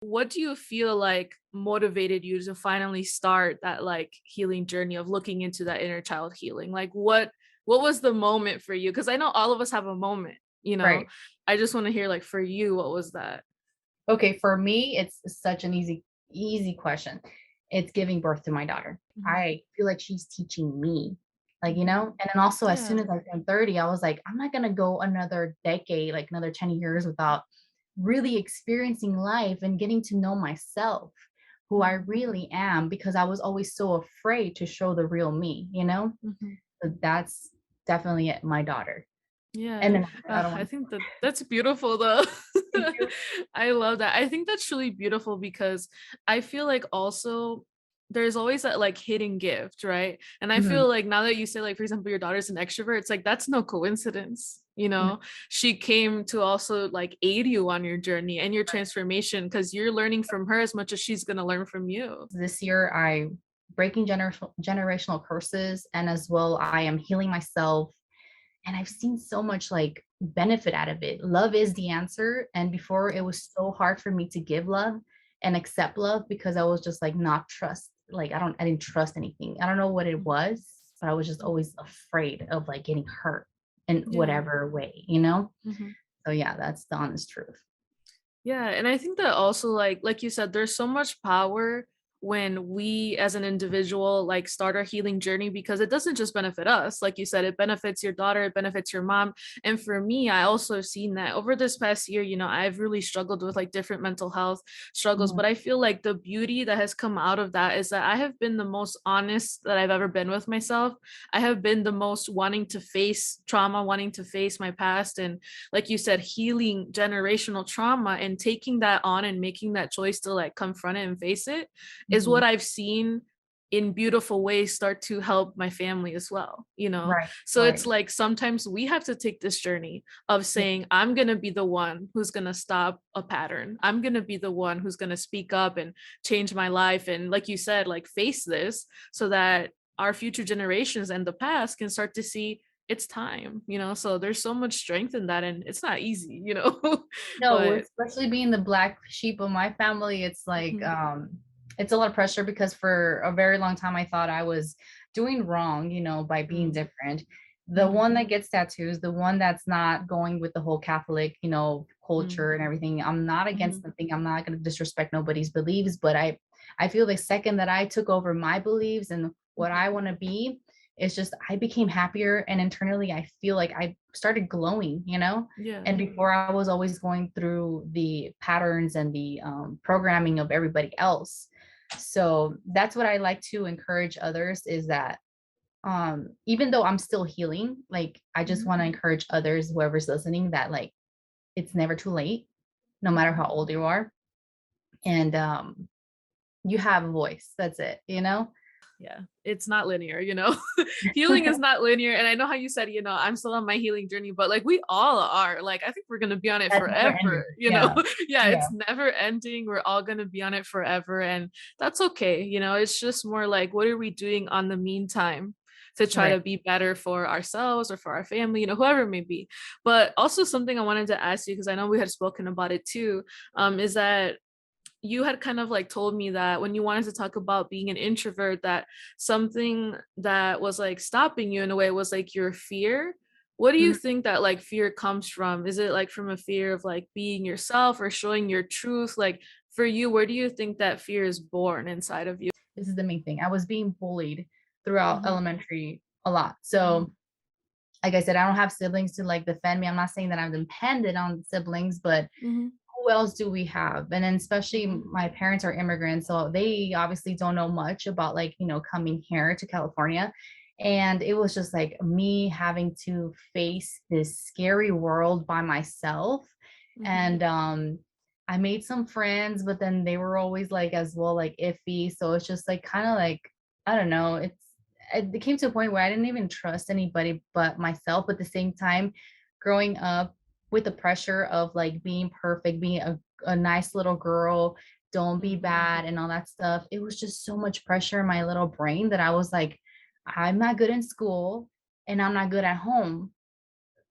What do you feel like motivated you to finally start that like healing journey of looking into that inner child healing? Like what was the moment for you? Because I know all of us have a moment, you know. Right. I just want to hear like for you, what was that? Okay, for me, it's such an easy question. It's giving birth to my daughter. Mhm. I feel like she's teaching me, like, Mhm. and then also as soon Yeah. as I turned 30, I was like, I'm not gonna go another decade, like another 10 years without really experiencing life and getting to know myself, who I Mhm. really am, because I was always so afraid to show the real me. Mhm. So that's definitely it, my daughter. And Yeah. then I don't I want think that that's beautiful though. thank you. I love that. I think that's really beautiful because I feel like also there's always that like hidden gift, right? And I Mhm. feel like now that you say like for example your daughter's an extrovert, it's like that's no coincidence, you No, know? She came to also like aid you on your journey and your transformation because you're learning from her as much as she's going to learn from you. this year I breaking generational curses, and as well I am healing myself, and I've seen so much like benefit out of it. Love is the answer, and before it was so hard for me to give love and accept love because I was just like not trust, like I didn't trust anything. I don't know what it Mhm. was, but I was just Mhm. always afraid of like getting hurt in Yeah. whatever way. Mhm. So yeah, that's the honest truth. Yeah, and I think that also like you said, there's so much power when we as an individual like start our healing journey because it doesn't just benefit us. Like you said, it benefits your daughter, it benefits your mom. And for me, I also have seen that over this past year, you know, I've really struggled with like different mental health struggles, Mhm. but I feel like the beauty that has come out of that is that I have been the most honest that I've ever been with myself. I have been the most wanting to face trauma, wanting to face my past and like you said, healing generational trauma and taking that on and making that choice to like confront it and face it is Mhm. what I've seen in beautiful ways start to help my family as well, you know? Right, So it's right. like sometimes we have to take this journey of Yeah, saying, I'm going to be the one who's going to stop a pattern. I'm going to be the one who's going to speak up and change my life. And like you said, like face this so that our future generations and the past can start to see it's time, you know? So there's so much strength in that and it's not easy, you know? no, But especially being the black sheep of my family, it's like mhm, it's a lot of pressure because for a very long time I thought I was doing wrong, by being mm, different. The mhm, one that gets tattoos, the one that's not going with the whole Catholic, mm, culture and everything. I'm not against mhm, nothing. I'm not going to disrespect nobody's beliefs, but I feel the second that I took over my beliefs and what mhm. I want to be, it's just I became happier, and internally I feel like I started glowing. Yeah. And before I was always going through the patterns and the programming of everybody else. So that's what I like to encourage others is that even though I'm still healing, like I just Mhm, want to encourage others, whoever's listening, that like it's never too late, no matter mhm. how old you are. And you have a voice. That's it. Yeah, it's not linear, you know? Healing is not linear, and I know how you said, you know, I'm still on my healing journey, but, like, we all are, like, I think we're gonna be on it That's never forever, ending. you know? Yeah. Yeah, Yeah. it's never ending, we're all gonna be on it forever, and that's okay, you know? It's just more like, what are we doing on the meantime to try Right. to be better for ourselves or for our family, you know, whoever it may be. But also something I wanted to ask you, because I know we had spoken about it too, is that you had kind of like told me that when you wanted to talk about being an introvert that something that was like stopping you in a way was like your fear. What do you Mhm. think that like fear comes from? Is it like from a fear of like being yourself or showing your truth? Like for you, where do you think that fear is born inside of you? This is the main thing. I was being bullied throughout Mhm, elementary a lot. mhm, So, like I said, I don't have siblings to like defend me. I'm not saying that I'm dependent on siblings, but mhm, who else do we have? And then especially mhm, my parents are immigrants, so they obviously don't know much about like, coming here to California. And it was just like me having to face this scary world by myself. mhm, And I made some friends, but then they were always like as well like iffy. So it's just like kind of like I don't know. It came to a point where I didn't even trust anybody but myself. But at the same time, growing up with the pressure of like being perfect, being a nice little girl, don't be mhm, bad, and all that stuff. It was just so much pressure in my little brain that I was like, I'm not good in school and I'm not good at home.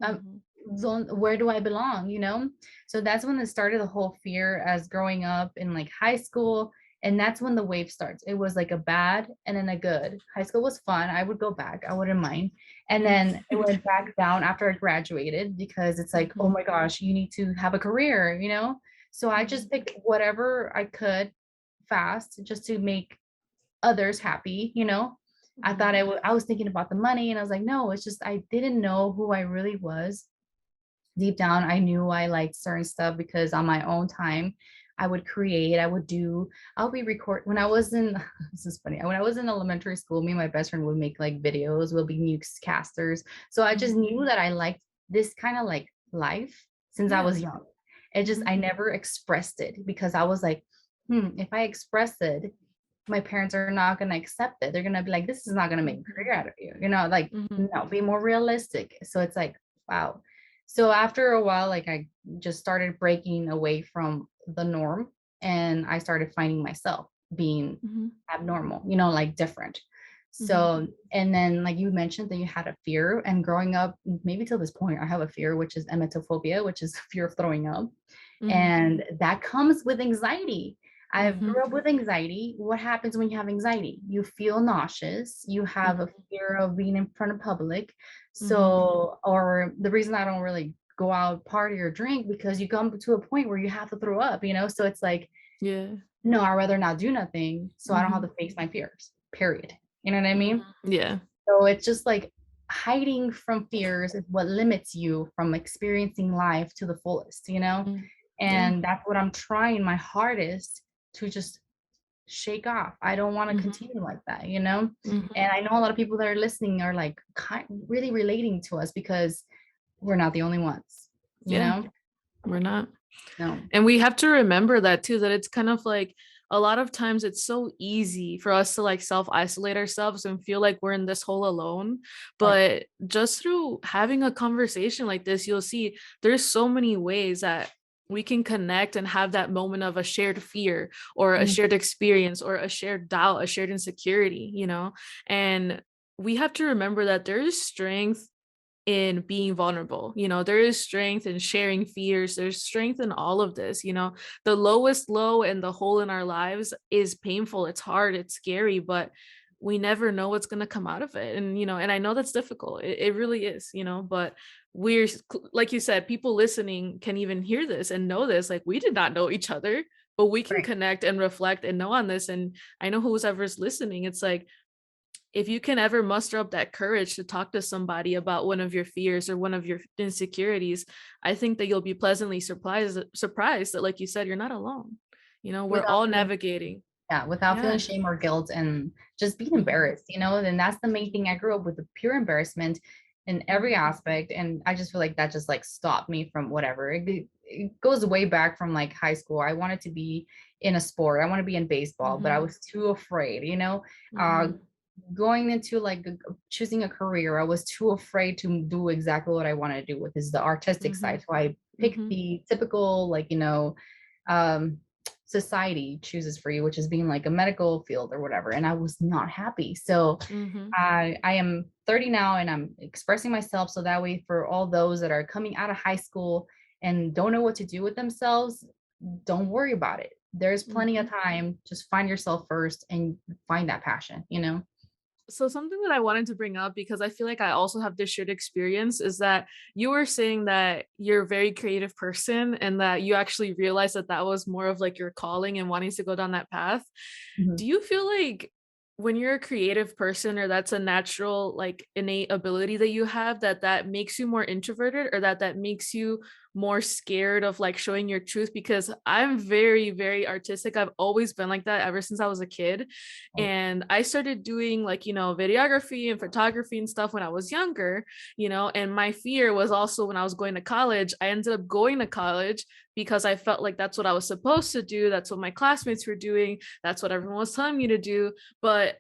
Um, mhm, zone, where do I belong, you know? So that's when it started, the whole fear as growing up in like high school. And that's when the wave starts. It was like a bad and then a good. High school was fun. I would go back. I wouldn't mind. And Mm. then it went back down after I graduated because it's like, oh Mhm, my gosh, you need to have a career, you know? So I mhm, just picked whatever I could fast just to make others happy, you know? I thought mhm, I was thinking about the money and I was like, no, it's just I didn't know who I really was. Deep down, I knew I liked certain stuff because on my own time, I would create, I'll be record when I was in this is funny. When I was in elementary school, me and my best friend would make like videos, we'll be newscasters. So I just mhm. knew that I liked this kind of like life since I Yeah. was young. It just Mhm, I never expressed it because I was like, if I express it, my parents are not gonna accept it. They're gonna be like, this is not gonna make a mhm, career out of you, you know, like mhm, no, be more realistic. So it's like, wow. So after a while, like I just started breaking away from the norm and I started finding myself being mhm, abnormal, you know, like different. mhm, So, and then like you mentioned that you had a fear, and growing up, maybe till this point, I have a fear, which is emetophobia, which is fear of throwing up. mhm, And that comes with anxiety. I mhm, grew up with anxiety. What happens when you have anxiety? You feel nauseous. You have a mhm, fear of being in front of public. mhm, So, or the reason I don't really go out, party, or drink because you come to a point where you have to throw up, you know? So it's like, yeah. no, I'd rather not do nothing so I don't have Mhm, to face my fears, period. You know what I mhm, mean? yeah. So it's just like hiding from fears is what limits you from experiencing life to the fullest, you know? Mm, yeah. And that's what I'm trying my hardest to just shake off. I don't want to Mhm, continue like that, you know? mhm, And I know a lot of people that are listening are like really relating to us because we're not the only ones, you yeah. know? We're not. No. And we have to remember that too, that it's kind of like a lot of times it's so easy for us to like self isolate ourselves and feel like we're in this hole alone. Right. But just through having a conversation like this, you'll see there's so many ways that we can connect and have that moment of a shared fear or a Mhm. shared experience or a shared doubt, a shared insecurity, you know? And we have to remember that there is strength in being vulnerable. You know, there is strength in sharing fears. There's strength in all of this. You know, the lowest low and the hole in our lives is painful. It's hard. It's scary, but we never know what's going to come out of it. And, you know, and I know that's difficult. It really is, you know, but like you said, people listening can even hear this and know this. Like, we did not know each other, but we can Right. connect and reflect and know on this. And I know whoever's listening, it's like, if you can ever muster up that courage to talk to somebody about one of your fears or one of your insecurities, I think that you'll be pleasantly surprised that, like you said, you're not alone. You know, we're Without all feeling navigating. Yeah, without feeling Yeah. shame or guilt and just being Mhm, embarrassed, you know, and that's the main thing. I grew up with the pure embarrassment in every mhm, aspect. And I just feel like that just like stopped me from whatever. It goes way back from like high school. I wanted to be in a sport. I want to be in baseball, but I mhm, was too afraid, you know, uh, mhm, going into like choosing a career. I was too afraid to do exactly what I wanted to do, with is the artistic mhm, side. So I picked mhm, the typical, like, you know, um, society chooses for you, which is being like a medical field or whatever. And I was not happy. So mhm. I am 30 now and I'm expressing myself so that way for all those that are coming out of high school and don't know what to do with themselves, don't worry about it. There's plenty of Mhm. time. Just find yourself first and find that passion, you know? So something that I wanted to bring up, because I feel like I also have this shared experience, is that you were saying that you're a very creative person and that you actually realized that that was more of like your calling and wanting to go down that path. Mhm. Do you feel like when you're a creative person, or that's a natural like innate ability that you have, that that makes you more introverted, or that that makes you more scared of like showing your truth? Because I'm very very artistic. I've always been like that ever since I was a kid, Right. and I started doing like, you know, videography and photography and stuff when I was younger, you know, and my fear was also when I was going to college. I ended up going to college because I felt like that's what I was supposed to do. That's what my classmates were doing. That's what everyone was telling me to do. But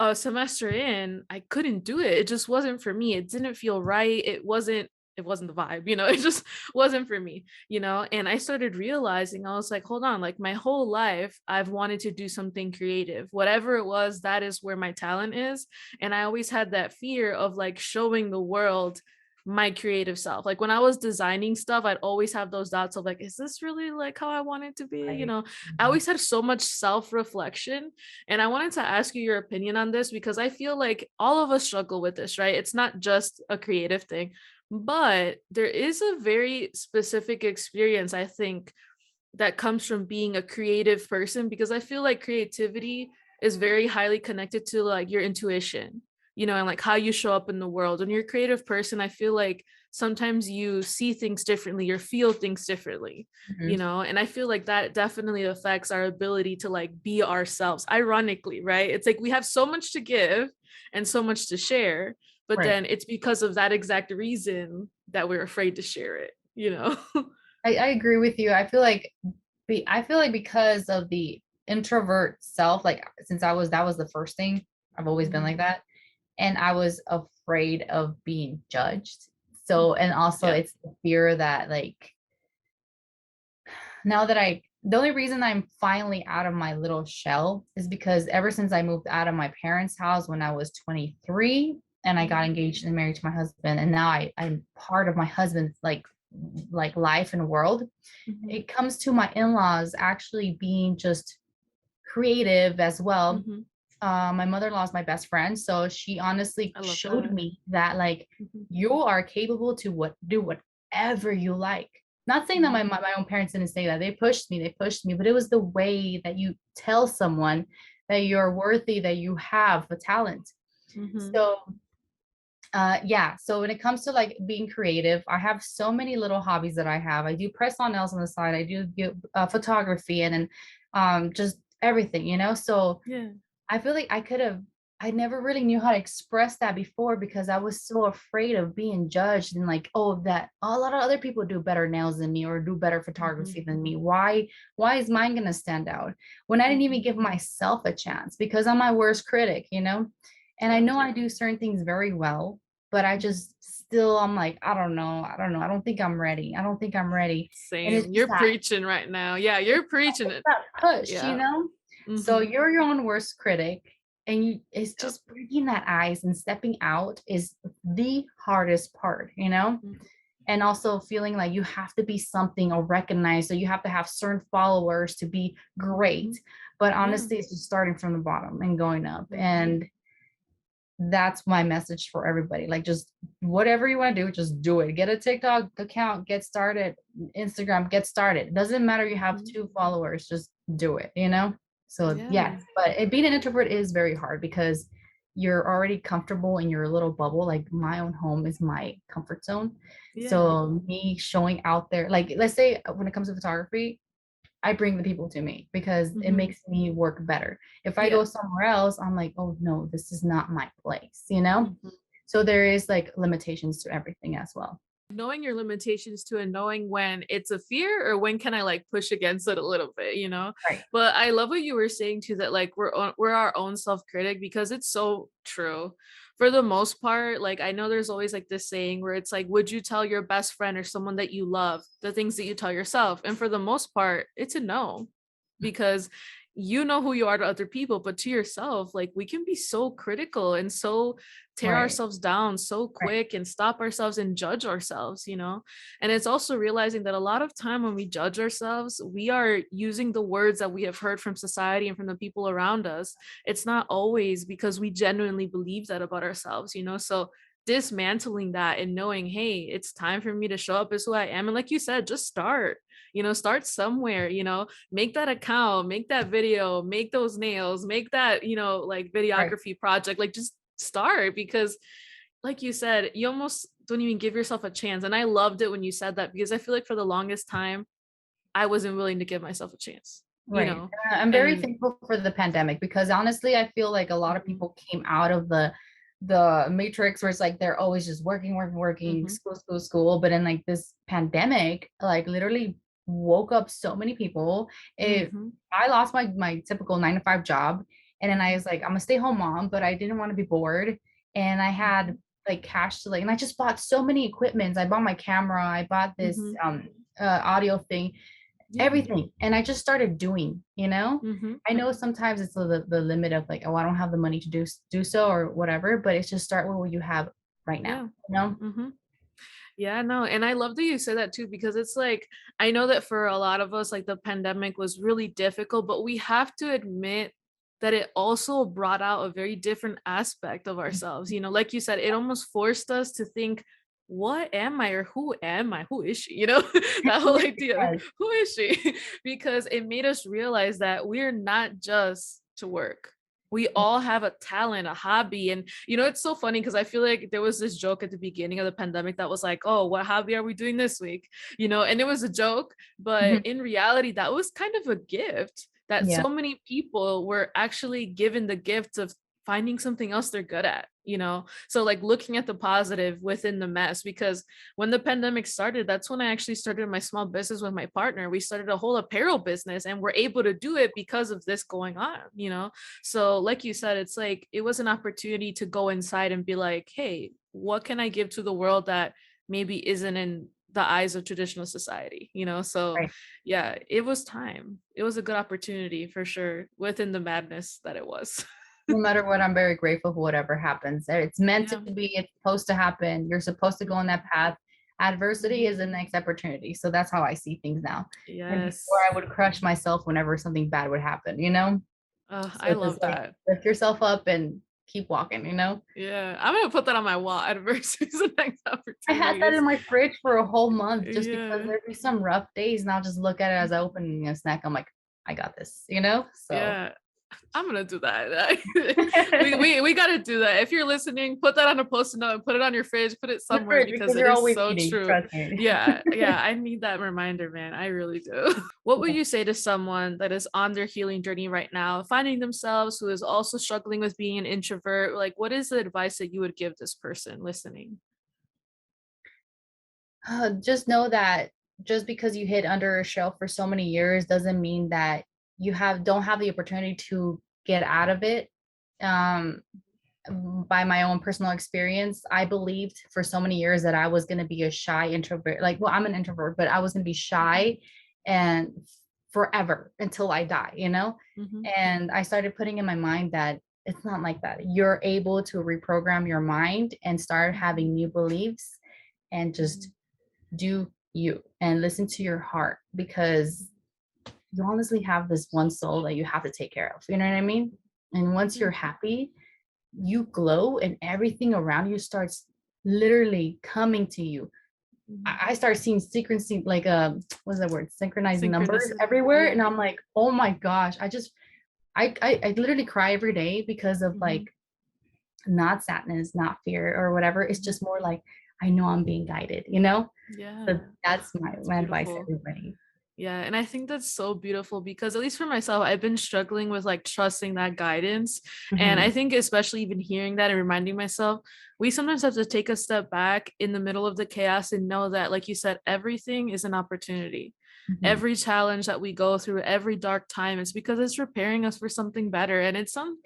a semester in, I couldn't do it. It just wasn't for me. It didn't feel right. It wasn't the vibe, you know. It just wasn't for me, you know. And I started realizing, I was like, hold on, like my whole life I've wanted to do something creative. Whatever it was, that is where my talent is. And I always had that fear of like showing the world my creative self. Like when I was designing stuff, I'd always have those doubts of like, is this really like how I want it to be? You Right. know, I Mhm. always had so much self-reflection. And I wanted to ask you your opinion on this because I feel like all of us struggle with this, right? It's not just a creative thing, but there is a very specific experience, I think, that comes from being a creative person because I feel like creativity is very highly connected to like your intuition, you know, and like how you show up in the world. When you're a creative person, I feel like sometimes you see things differently or feel things differently, you Mhm. know, and I feel like that definitely affects our ability to like be ourselves. Ironically, right? It's like we have so much to give and so much to share, but Right. then it's because of that exact reason that we're afraid to share it, you know? I agree with you. I feel like because of the introvert self, like since I was that was the first thing. I've always been like Mhm. that. And I was afraid of being judged. So, and also Yeah. it's the fear that like now that the only reason I'm finally out of my little shell is because ever since I moved out of my parents' house when I was 23 and I got Mhm. engaged and married to my husband, and now I'm part of my husband's like life and world. Mhm. It comes to my in-laws actually being just creative as well. Mhm. My mother-in-law is my best friend, so she honestly I love showed that. me that like Mhm. you are capable to do whatever you like. Not saying that Mhm. my own parents didn't say that. They pushed me, but it was the way that you tell someone that you're worthy, that you have a talent. Mhm. So yeah, so when it comes to like being creative, I have so many little hobbies that I have. I do press on nails on the side. I do photography, and then just everything, you know. So Yeah. I feel like I never really knew how to express that before because I was so afraid of being judged and like, oh, that a lot of other people do better nails than me or do better Mhm. photography than me. Why is mine gonna stand out when I didn't even Mhm. give myself a chance because I'm my worst critic, you know? And I know I do Absolutely. certain things very well, but I Mhm. just still I'm like, I don't know. I don't know. I don't think I'm ready. I don't think I'm ready. And it's Same. just You're that preaching right now. Yeah, you're preaching it's it. that push, you Yeah. know? So Mhm. you're your own worst critic, and it's Yep. just breaking that ice and stepping out is the hardest part, you know? Mhm. And also feeling like you have to be something or recognized, so you have to have certain followers to be great. Mhm. But Yeah. honestly, it's just starting from the bottom and going up. Mhm. And that's my message for everybody. Like, just whatever you want to do, just do it. Get a TikTok account, get started. Instagram, get started. It doesn't matter you have Mhm. 2 followers, just do it, you know? So, Yeah. yes, but being an introvert is very hard because you're already comfortable in your little bubble. Like, my own home is my comfort zone. Yeah. So, me showing out there, like, let's say when it comes to photography, I bring the people to me because it Mhm. makes me work better. If I Yeah. go somewhere else, I'm like, oh no, this is not my place, you know? Mhm. So there is like limitations to everything as well. Knowing your limitations too and knowing when it's a fear or when can I like push against it a little bit, you know? Right. But I love what you were saying too that like we're our own self-critic because it's so true. For the most part, like I know there's always like this saying where it's like, would you tell your best friend or someone that you love the things that you tell yourself? And for the most part, it's a no because you know who you are to other people, but to yourself, like we can be so critical and so tear Right. ourselves down so Right. quick and stop ourselves and judge ourselves, you know? And it's also realizing that a lot of time when we judge ourselves, we are using the words that we have heard from society and from the people around us. It's not always because we genuinely believe that about ourselves, you know? So dismantling that and knowing, hey, it's time for me to show up as who I am. And like you said, just start, you know, start somewhere, you know, make that account, make that video, make those nails, make that, you know, like Right. videography project, like just start because like you said, you almost don't even give yourself a chance. And I loved it when you said that because I feel like for the longest time, I wasn't willing to give myself a chance, you Right. know? I'm very And thankful for the pandemic because honestly, I feel like a lot of mhm, people came out of the matrix where it's like they're always just working, working, working, mhm, school, school, school. But in like this pandemic, like literally woke up so many people. It mhm, I lost my typical 9 to 5 job. And then I mhm, was like, I'm a stay-home mom, but I didn't want to be bored. And I had mhm, like cash to like, and I just bought so many equipments. I bought my camera, I bought this mhm. audio thing, Yeah. everything. And I just started doing, you know? Mhm, I know sometimes it's the limit of like, oh, I don't have the money to do so or whatever, but it's just start with what you have right now, yeah. you know? Mhm. Yeah, no, and I love that you said that too, because it's like, I know that for a lot of us, like the pandemic was really difficult, but we have to admit that it also brought out a very different aspect of ourselves. Like you said, it almost forced us to think, what am I, or who am I? Who is she? That It whole really idea, does. who is she? Because it made us realize that we're not just to work. We Yeah. all have a talent, a hobby. And it's so funny because I feel like there was this joke at the beginning of the pandemic that was like, oh, what hobby are we doing this week? And it was a joke, Mhm. but in reality, that was kind of a gift that Yeah, so many people were actually given the gift of finding something else they're good at. So like looking at the positive within the mess, because when the pandemic started, that's when I actually started my small business with my partner. We started a whole apparel business and we're able to do it because of this going on. So, like you said, it's like it was an opportunity to go inside and be like, hey, what can I give to the world that maybe isn't in the eyes of traditional society? So, right. yeah, it was time. It was a good opportunity for sure within the madness that it was. No matter what, I'm very grateful for whatever happens. It's meant to Yeah. be, it's supposed to happen. You're supposed to go on that path. Adversity is the next opportunity. So that's how I see things now. And before Yes. I would crush myself whenever something bad would happen, you know? I So just love like that. lift yourself up and keep walking, you know? Yeah. I'm going to put that on my wall. Adversity is the next I had opportunity. that in my fridge for a whole month just because Yeah. there'd be some rough days and I'll just look at it as I open a snack. I'm like, I got this, you know? So Yeah. I'm gonna do that. We gotta do that. If you're listening, put that on a post-it note and put it on your fridge, put it in the somewhere fridge because because it you're is always so eating, true. trust me. Yeah, yeah, I need that reminder, man. I really do. What would Yeah. you say to someone that is on their healing journey right now, finding themselves, who is also struggling with being an introvert? Like, what is the advice that you would give this person listening? Just know that just because you hid under a shelf for so many years doesn't mean that you don't have the opportunity to get out of it. Um, by my own personal experience, I believed for so many years that I was going to be a shy introvert. Like, well, I'm an introvert, but I was going to be shy and forever until I die, you know? Mm-hmm. And I started putting in my mind that it's not like that. You're able to reprogram your mind and start having new beliefs and just do you and listen to your heart because you honestly have this one soul that you have to take care of. You know what I mean? And once you're happy, you glow and everything around you starts literally coming to you. I start seeing synchronicity, like what's that word? Synchronized numbers Synchronicity. everywhere. Yeah. And I'm like, oh my gosh, I literally cry every day because of Mm-hmm. like not sadness, not fear or whatever. It's Mm-hmm. just more like I know I'm being guided, you know? So Yeah. that's That's my advice to beautiful. everybody. Yeah, and I think that's so beautiful because at least for myself, I've been struggling with like trusting that guidance. And I Mhm. think especially even hearing that and reminding myself, we sometimes have to take a step back in the middle of the chaos and know that, like you said, everything is an opportunity. Mhm. Every challenge that we go through, every dark time, is because it's preparing us for something better. And it sounds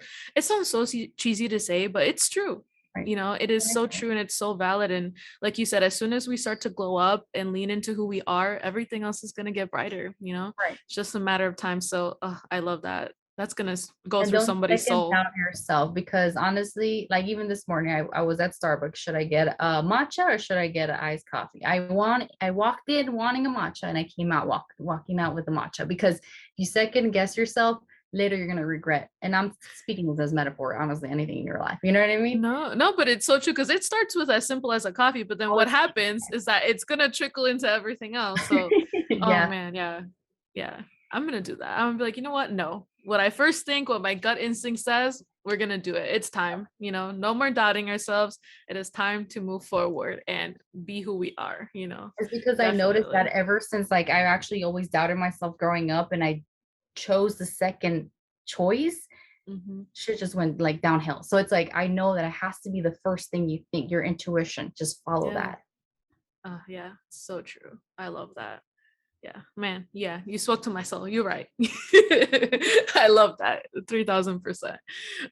so cheesy to say, but it's true. Right. It is That so makes sense. true and it's so valid. And like you said, as soon as we start to glow up and lean into who we are, everything else is going to get brighter. Right. It's just a matter of time. So I love that. That's going to go And through don't somebody's second soul. doubt yourself because honestly, like even this morning, I was at Starbucks. Should I get a matcha or should I get an iced coffee? I walked in wanting a matcha and I came out walking out with a matcha because if you second guess yourself, later you're gonna regret. And I'm speaking this as metaphor, honestly, anything in your life. You know what I mean? No, no, but it's so true because it starts with as simple as a coffee, but then All what happens is that it's gonna trickle into everything else. So, oh yeah. man, yeah, yeah, I'm gonna do that. I'm gonna be like, you know what? No, what I first think, what my gut instinct says, we're gonna do it. It's time. No more doubting ourselves. It is time to move forward and be who we are. It's because I noticed that Definitely. ever since like I actually always doubted myself growing up and I chose the second choice, Hmm. shit just went like downhill. So it's like I know that it has to be the first thing you think, your intuition. Just follow Yeah. that. Yeah. So true. I love that. Yeah, man. Yeah, you spoke to my soul. You're right. I love that. 3000%.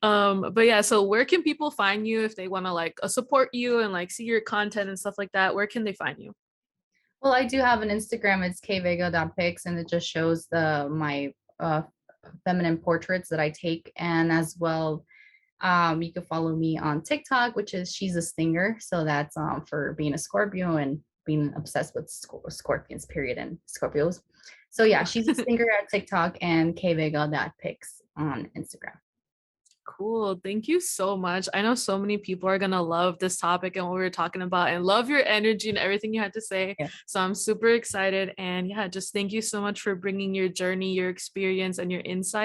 But yeah, so where can people find you if they want to like support you and like see your content and stuff like that? Where can they find you? Well, I do have an Instagram. It's kvega.pics and it just shows the my feminine portraits that I take and as well You can follow me on TikTok, which is she's a stinger. So that's for being a Scorpio and being obsessed with scorpions, period, and Scorpios. So yeah, she's a stinger at TikTok and kvega.pics on Instagram. Cool. Thank you so much. I know so many people are going to love this topic and what we were talking about and love your energy and everything you had to say. Yeah. So I'm super excited. And yeah, just thank you so much for bringing your journey, your experience, and your insight.